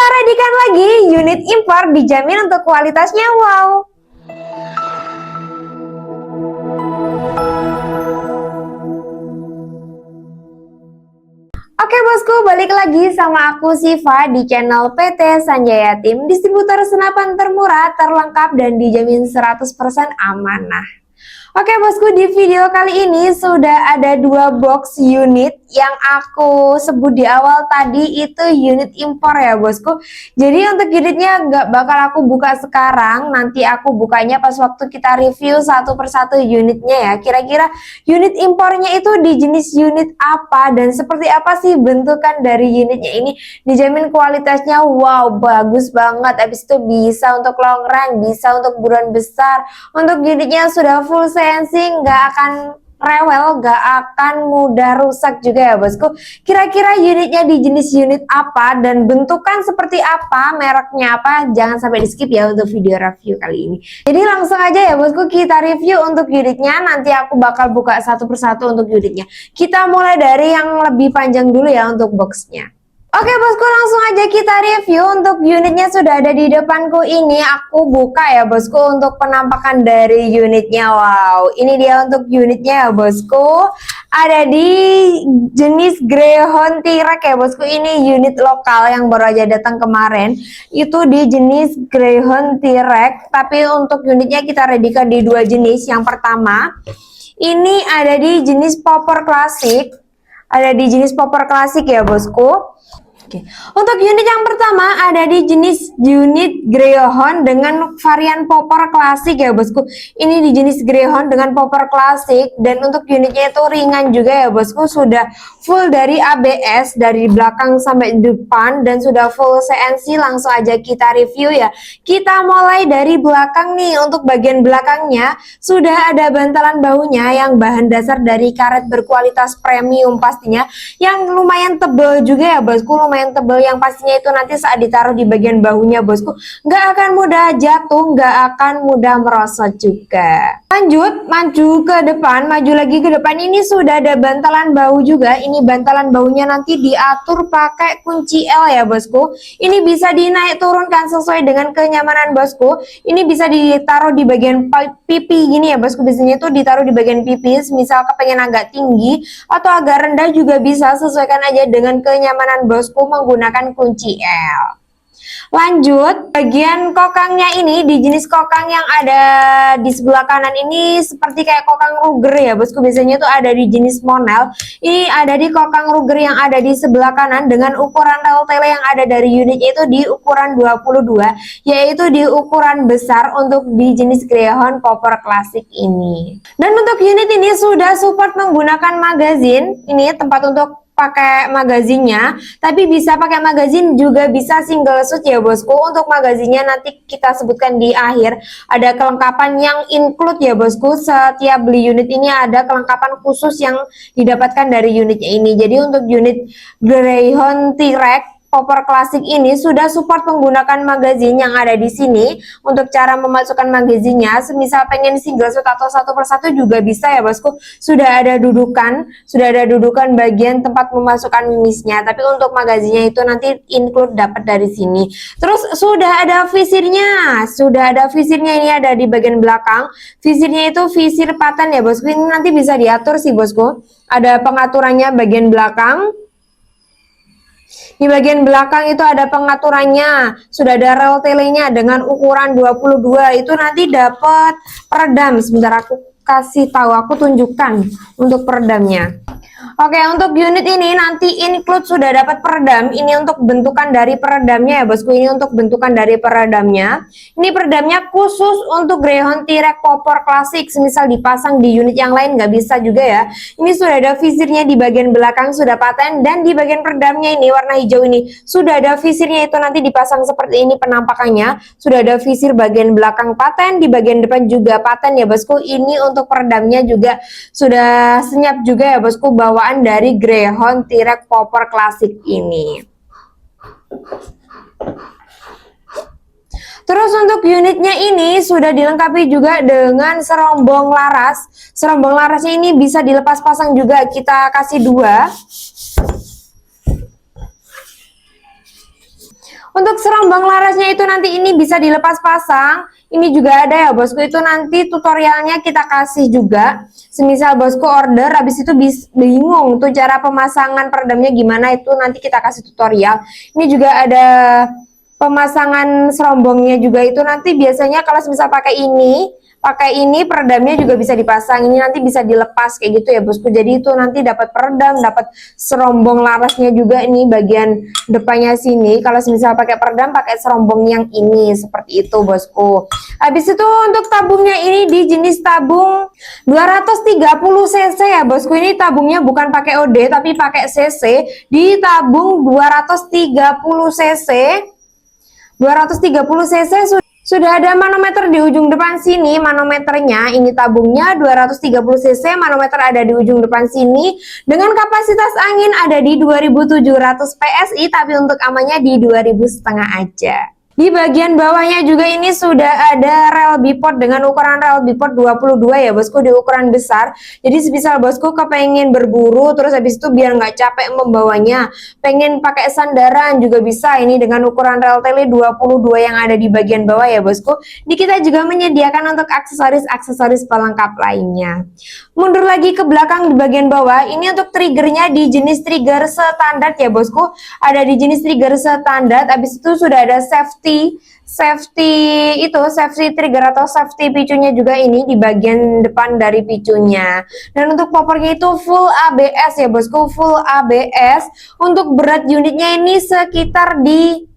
Kita readykan lagi unit impor, dijamin untuk kualitasnya wow. Oke bosku, balik lagi sama aku Siva di channel PT Sanjaya Tim, distributor senapan termurah, terlengkap, dan dijamin 100% amanah. Oke bosku, di video kali ini sudah ada 2 box unit yang aku sebut di awal tadi itu unit impor ya bosku. Jadi untuk unitnya nggak bakal aku buka sekarang, nanti aku bukanya pas waktu kita review satu persatu unitnya ya. Kira-kira unit impornya itu di jenis unit apa dan seperti apa sih bentukan dari unitnya ini. Dijamin kualitasnya wow, bagus banget. Habis itu bisa untuk long range, bisa untuk buruan besar. Untuk unitnya sudah full CNC, nggak akan rewel, nggak akan mudah rusak juga ya bosku. Kira-kira unitnya di jenis unit apa dan bentukan seperti apa, mereknya apa, jangan sampai di skip ya untuk video review kali ini. Jadi langsung aja ya bosku, kita review untuk unitnya. Nanti aku bakal buka satu persatu untuk unitnya. Kita mulai dari yang lebih panjang dulu ya untuk boxnya. Oke bosku, langsung aja kita review. Untuk unitnya sudah ada di depanku ini. Aku buka ya bosku untuk penampakan dari unitnya. Wow, ini dia untuk unitnya ya bosku. Ada di jenis Greyhound T-Rex ya bosku. Ini unit lokal yang baru aja datang kemarin. Itu di jenis Greyhound T-Rex. Tapi untuk unitnya kita readykan di 2 jenis. Yang pertama, ini ada di jenis Popper Classic. Ada di jenis Popper Classic ya bosku. Oke. Untuk unit yang pertama ada di jenis unit Greyhound dengan varian Popper Classic ya bosku. Ini di jenis Greyhound dengan Popper Classic, dan untuk unitnya itu ringan juga ya bosku. Sudah full dari ABS dari belakang sampai depan dan sudah full CNC. Langsung aja kita review ya. Kita mulai dari belakang nih. Untuk bagian belakangnya sudah ada bantalan bahunya yang bahan dasar dari karet berkualitas premium pastinya, yang lumayan tebal juga ya bosku, lumayan tebal yang pastinya itu nanti saat ditaruh di bagian bahunya bosku nggak akan mudah jatuh, nggak akan mudah merosot juga. Lanjut, maju ke depan, maju lagi ke depan, ini sudah ada bantalan bahu juga. Ini bantalan bahunya nanti diatur pakai kunci L ya bosku. Ini bisa dinaik turunkan sesuai dengan kenyamanan bosku. Ini bisa ditaruh di bagian pipi gini ya bosku, biasanya itu ditaruh di bagian pipi, misal kepengen agak tinggi atau agak rendah juga bisa, sesuaikan aja dengan kenyamanan bosku menggunakan kunci L. Lanjut, bagian kokangnya ini di jenis kokang yang ada di sebelah kanan ini seperti kayak kokang Ruger ya bosku, biasanya itu ada di jenis Monel. Ini ada di kokang Ruger yang ada di sebelah kanan dengan ukuran tele yang ada dari unit itu di ukuran 22, yaitu di ukuran besar untuk di jenis Greyhound Popper Classic ini. Dan untuk unit ini sudah support menggunakan magazin, ini tempat untuk pakai magazinnya, tapi bisa pakai magazin juga bisa single shoot ya bosku. Untuk magazinnya nanti kita sebutkan di akhir. Ada kelengkapan yang include ya bosku, setiap beli unit ini ada kelengkapan khusus yang didapatkan dari unitnya ini. Jadi untuk unit Greyhound T-Rex Popper Classic ini sudah support menggunakan magazin yang ada di sini. Untuk cara memasukkan magazinnya, semisal pengen single shot atau satu persatu juga bisa ya bosku. Sudah ada dudukan bagian tempat memasukkan mimisnya. Tapi untuk magazinnya itu nanti include dapat dari sini. Terus sudah ada visirnya, ini ada di bagian belakang. Visirnya itu visir paten ya bosku. Ini nanti bisa diatur sih bosku. Ada pengaturannya bagian belakang. Di bagian belakang itu ada pengaturannya, sudah ada rel telenya dengan ukuran 22, itu nanti dapat peredam. Sebentar aku kasih tahu, aku tunjukkan untuk peredamnya. Oke, untuk unit ini nanti include sudah dapat peredam. Ini untuk bentukan dari peredamnya ya bosku. Ini untuk bentukan dari peredamnya. Ini peredamnya khusus untuk Greyhound T-Rex Popper Classic. Semisal dipasang di unit yang lain nggak bisa juga ya. Ini sudah ada visirnya di bagian belakang, sudah paten, dan di bagian peredamnya ini warna hijau ini sudah ada visirnya, itu nanti dipasang seperti ini penampakannya. Sudah ada visir bagian belakang paten, di bagian depan juga paten ya bosku. Ini untuk peredamnya juga sudah senyap juga ya bosku, bawaan dari Greyhound T-Rex Popper Classic ini. Terus untuk unitnya ini sudah dilengkapi juga dengan serombong laras. Serombong larasnya ini bisa dilepas pasang juga, kita kasih 2. Untuk serombong larasnya itu nanti ini bisa dilepas pasang. Ini juga ada ya bosku, itu nanti tutorialnya kita kasih juga. Semisal bosku order, habis itu bingung tuh cara pemasangan peredamnya gimana, itu nanti kita kasih tutorial. Ini juga ada pemasangan serombongnya juga, itu nanti biasanya kalau semisal pakai ini peredamnya juga bisa dipasang, ini nanti bisa dilepas kayak gitu ya bosku. Jadi itu nanti dapat peredam, dapat serombong larasnya juga, ini bagian depannya sini. Kalau misal pakai peredam, pakai serombong yang ini seperti itu bosku. Habis itu untuk tabungnya ini di jenis tabung 230 cc ya bosku. Ini tabungnya bukan pakai OD tapi pakai cc. Di tabung 230 cc 230 cc sudah ada manometer di ujung depan sini, manometernya ini tabungnya 230 cc, manometer ada di ujung depan sini dengan kapasitas angin ada di 2700 PSI, tapi untuk amannya di 2000,5 aja. Di bagian bawahnya juga ini sudah ada rel bipod dengan ukuran rel bipod 22 ya bosku, di ukuran besar. Jadi semisal bosku kepengen berburu terus habis itu biar nggak capek membawanya, pengen pakai sandaran juga bisa, ini dengan ukuran rel tele 22 yang ada di bagian bawah ya bosku. Di kita juga menyediakan untuk aksesoris pelengkap lainnya. Mundur lagi ke belakang di bagian bawah, ini untuk triggernya di jenis trigger standar ya bosku, ada di jenis trigger standar. Habis itu sudah ada safety trigger atau safety picunya juga ini di bagian depan dari picunya. Dan untuk poppernya itu full ABS ya bosku, full ABS. Untuk berat unitnya ini sekitar di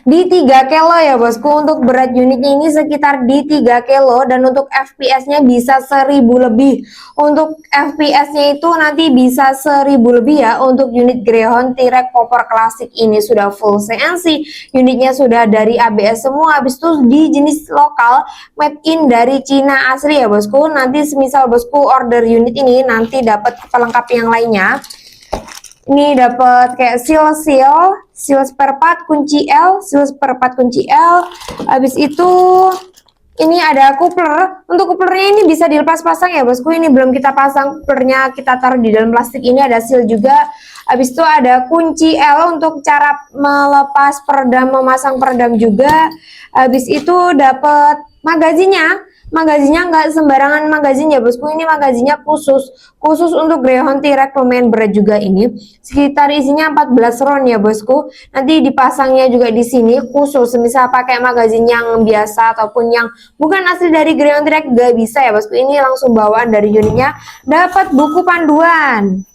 3 kilo ya bosku. Untuk berat unitnya ini sekitar di 3 kilo dan untuk FPS-nya bisa 1000 lebih. Untuk FPS-nya itu nanti bisa 1000 lebih ya. Untuk unit Greyhound T-Rex Popper Classic ini sudah full CNC, unitnya sudah dari ABS semua. Habis itu di jenis lokal, made in dari Cina asli ya bosku. Nanti semisal bosku order unit ini nanti dapat pelengkap yang lainnya. Ini dapat kayak seal spare part kunci L, Habis itu ini ada coupler. Untuk couplernya ini bisa dilepas pasang ya bosku. Ini belum kita pasang couplernya, kita taruh di dalam plastik. Ini ada seal juga. Habis itu ada kunci L untuk cara melepas peredam, memasang peredam juga. Habis itu dapat magazinnya. Magazinnya nggak sembarangan magazin ya bosku, ini magazinnya khusus untuk Greyhound T-Rex lumayan berat juga ini. Sekitar isinya 14 round ya bosku. Nanti dipasangnya juga di sini khusus, misal pakai magazin yang biasa ataupun yang bukan asli dari Greyhound T-Rex gak bisa ya bosku. Ini langsung bawaan dari unitnya. Dapat buku panduan.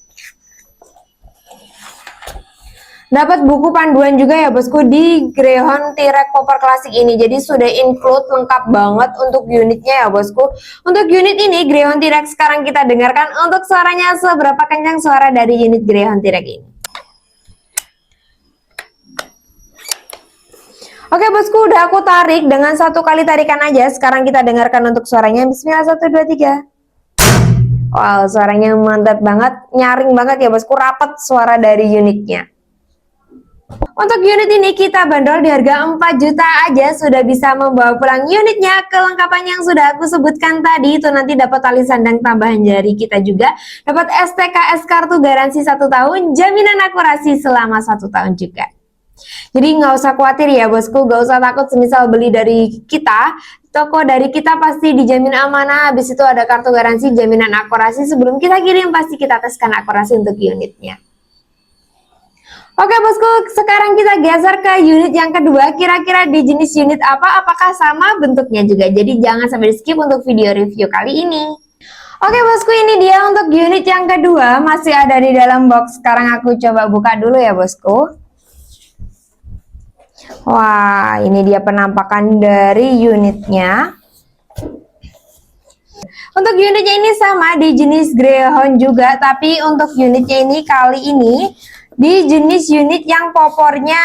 Dapat buku panduan juga ya bosku di Greyhound T-Rex Popper Classic ini. Jadi sudah include lengkap banget untuk unitnya ya bosku. Untuk unit ini Greyhound T-Rex sekarang kita dengarkan untuk suaranya seberapa kencang suara dari unit Greyhound T-Rex ini. Oke bosku, udah aku tarik dengan 1 kali tarikan aja. Sekarang kita dengarkan untuk suaranya. Bismillah, 1, 2, 3. Wow, suaranya mantap banget, nyaring banget ya bosku, rapet suara dari unitnya. Untuk unit ini kita bandrol di harga 4 juta aja sudah bisa membawa pulang unitnya. Kelengkapan yang sudah aku sebutkan tadi itu nanti dapat tali sandang tambahan jari kita juga, dapat STKS kartu garansi 1 tahun, jaminan akurasi selama 1 tahun juga. Jadi nggak usah khawatir ya bosku, nggak usah takut semisal beli dari kita. Toko dari kita pasti dijamin amanah, habis itu ada kartu garansi, jaminan akurasi. Sebelum kita kirim pasti kita teskan akurasi untuk unitnya. Oke bosku, sekarang kita geser ke unit yang kedua. Kira-kira di jenis unit apa? Apakah sama bentuknya juga? Jadi jangan sampai di skip untuk video review kali ini. Oke bosku, ini dia untuk unit yang kedua. Masih ada di dalam box. Sekarang aku coba buka dulu ya bosku. Wah, ini dia penampakan dari unitnya. Untuk unitnya ini sama di jenis Greyhound juga, tapi untuk unitnya ini kali ini di jenis unit yang popornya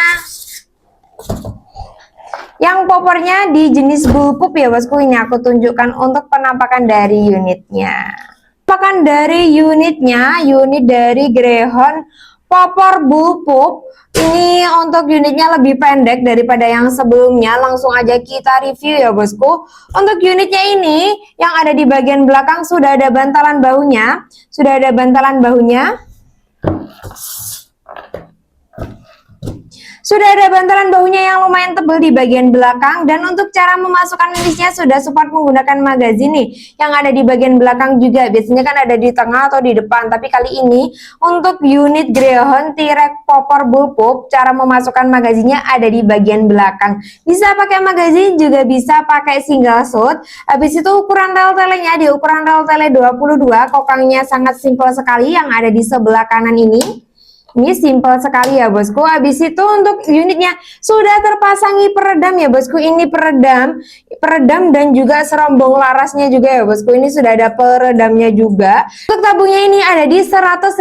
di jenis bullpup ya bosku. Ini aku tunjukkan untuk penampakan dari unitnya. Penampakan dari unit dari Greyhound popor bullpup. Ini untuk unitnya lebih pendek daripada yang sebelumnya. Langsung aja kita review ya bosku. Untuk unitnya ini yang ada di bagian belakang sudah ada bantalan bahunya. Sudah ada bantalan bahunya yang lumayan tebal di bagian belakang, dan untuk cara memasukkan winchnya sudah support menggunakan magazin nih yang ada di bagian belakang juga. Biasanya kan ada di tengah atau di depan, tapi kali ini untuk unit Greyhound T-Rex Popper Bullpup cara memasukkan magazinnya ada di bagian belakang. Bisa pakai magazin, juga bisa pakai single shot. Habis itu ukuran rel telenya di ukuran rel tele 22, kokangnya sangat simpel sekali yang ada di sebelah kanan ini. Ini simpel sekali ya bosku. Habis itu untuk unitnya sudah terpasangi peredam ya bosku. Ini peredam dan juga serombong larasnya juga ya bosku. Ini sudah ada peredamnya juga. Untuk tabungnya ini ada di 150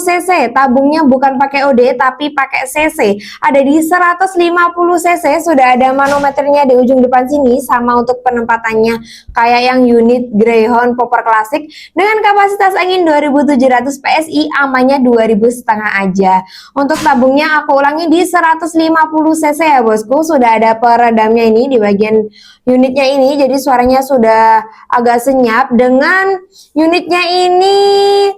cc. Tabungnya bukan pakai OD tapi pakai cc. Ada di 150 cc. Sudah ada manometernya di ujung depan sini, sama untuk penempatannya kayak yang unit Greyhound Popper Classic dengan kapasitas angin 2700 PSI, amannya 2500 aja. Untuk tabungnya aku ulangi di 150 cc ya bosku. Sudah ada peredamnya ini di bagian unitnya ini, jadi suaranya sudah agak senyap. Dengan unitnya ini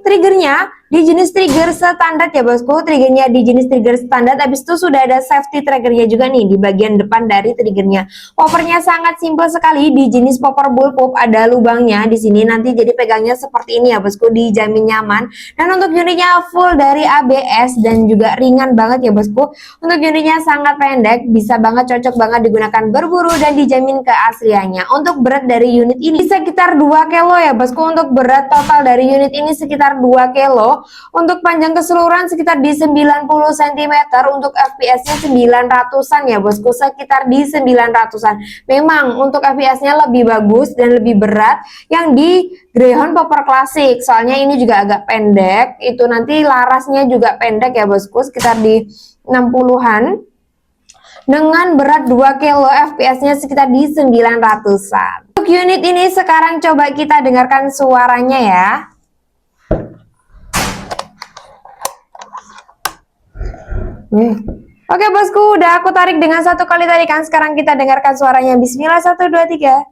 triggernya di jenis trigger standar ya bosku. Triggernya di jenis trigger standar. Habis itu sudah ada safety triggernya juga nih di bagian depan dari triggernya. Poppernya sangat simpel sekali, di jenis popper bullpup, ada lubangnya di sini nanti, jadi pegangnya seperti ini ya bosku, dijamin nyaman. Dan untuk unitnya full dari ABS dan juga ringan banget ya bosku. Untuk unitnya sangat pendek, bisa banget, cocok banget digunakan berburu dan dijamin keasliannya. Untuk berat dari unit ini sekitar 2 kilo ya bosku. Untuk berat total dari unit ini sekitar 2 kilo. Untuk panjang keseluruhan sekitar di 90 cm. Untuk FPS-nya 900-an ya bosku, sekitar di 900-an. Memang untuk FPS-nya lebih bagus dan lebih berat yang di Greyhound Popper Classic, soalnya ini juga agak pendek. Itu nanti larasnya juga pendek ya bosku, sekitar di 60-an. Dengan berat 2 kilo, FPS-nya sekitar di 900-an. Untuk unit ini sekarang coba kita dengarkan suaranya ya. Oke bosku, udah aku tarik dengan 1 kali tarikan. Sekarang kita dengarkan suaranya. Bismillah, 1, 2, 3.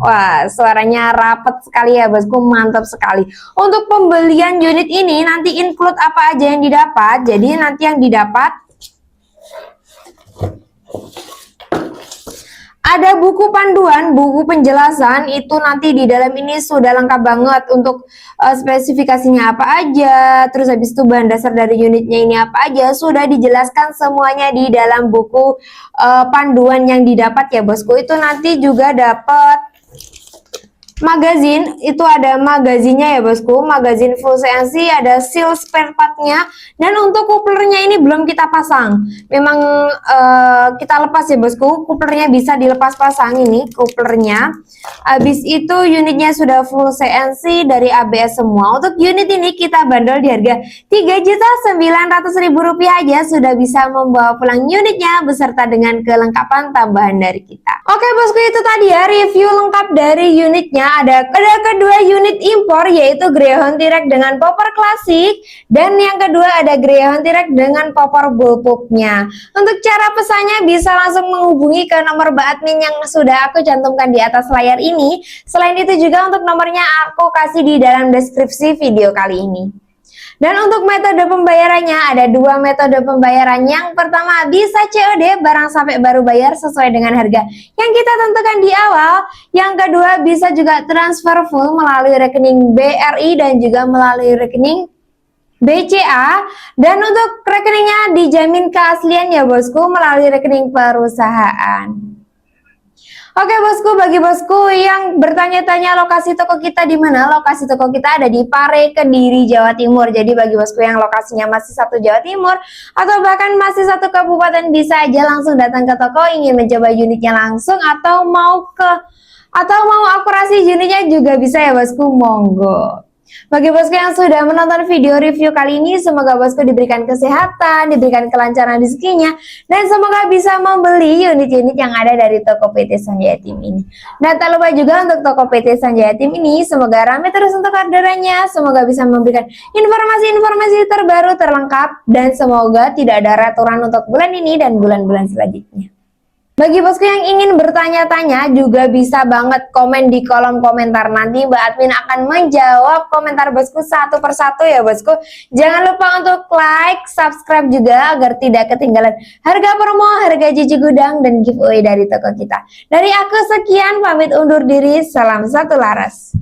Wah, suaranya rapet sekali ya bosku, mantap sekali. Untuk pembelian unit ini nanti include apa aja yang didapat. Jadi nanti yang didapat ada buku panduan, buku penjelasan, itu nanti di dalam ini sudah lengkap banget untuk spesifikasinya apa aja, terus habis itu bahan dasar dari unitnya ini apa aja, sudah dijelaskan semuanya di dalam buku panduan yang didapat ya bosku. Itu nanti juga dapat magazin, itu ada magazinnya ya bosku, magazin full CNC, ada seal spare partnya. Dan untuk kuplernya ini belum kita pasang, memang kita lepas ya bosku. Kuplernya bisa dilepas pasang ini kuplernya. Habis itu unitnya sudah full CNC dari ABS semua. Untuk unit ini kita bandol di harga Rp3.900.000 aja, sudah bisa membawa pulang unitnya beserta dengan kelengkapan tambahan dari kita. Oke bosku, itu tadi ya review lengkap dari unitnya. Ada kedua unit impor, yaitu Greyhound T-Rex dengan popper klasik, dan yang kedua ada Greyhound T-Rex dengan popper bullpupnya. Untuk cara pesannya bisa langsung menghubungi ke nomor Mbak Admin yang sudah aku cantumkan di atas layar ini. Selain itu juga untuk nomornya aku kasih di dalam deskripsi video kali ini. Dan untuk metode pembayarannya ada 2 metode pembayaran. Yang pertama bisa COD, barang sampai baru bayar sesuai dengan harga yang kita tentukan di awal. Yang kedua bisa juga transfer full melalui rekening BRI dan juga melalui rekening BCA. Dan untuk rekeningnya dijamin keaslian ya bosku, melalui rekening perusahaan. Oke bosku, bagi bosku yang bertanya-tanya lokasi toko kita di mana, lokasi toko kita ada di Pare, Kediri, Jawa Timur. Jadi bagi bosku yang lokasinya masih satu Jawa Timur atau bahkan masih satu kabupaten, bisa aja langsung datang ke toko, ingin mencoba unitnya langsung atau mau akurasi unitnya juga bisa ya bosku, monggo. Bagi bosku yang sudah menonton video review kali ini, semoga bosku diberikan kesehatan, diberikan kelancaran rezekinya, dan semoga bisa membeli unit-unit yang ada dari toko PT Sanjaya Team ini. Dan tak lupa juga untuk toko PT Sanjaya Team ini, semoga ramai terus untuk orderannya, semoga bisa memberikan informasi-informasi terbaru terlengkap, dan semoga tidak ada returan untuk bulan ini dan bulan-bulan selanjutnya. Bagi bosku yang ingin bertanya-tanya juga bisa banget komen di kolom komentar. Nanti Mbak Admin akan menjawab komentar bosku satu persatu ya bosku. Jangan lupa untuk like, subscribe juga agar tidak ketinggalan harga promo, harga jiji gudang, dan giveaway dari toko kita. Dari aku sekian, pamit undur diri. Salam satu laras.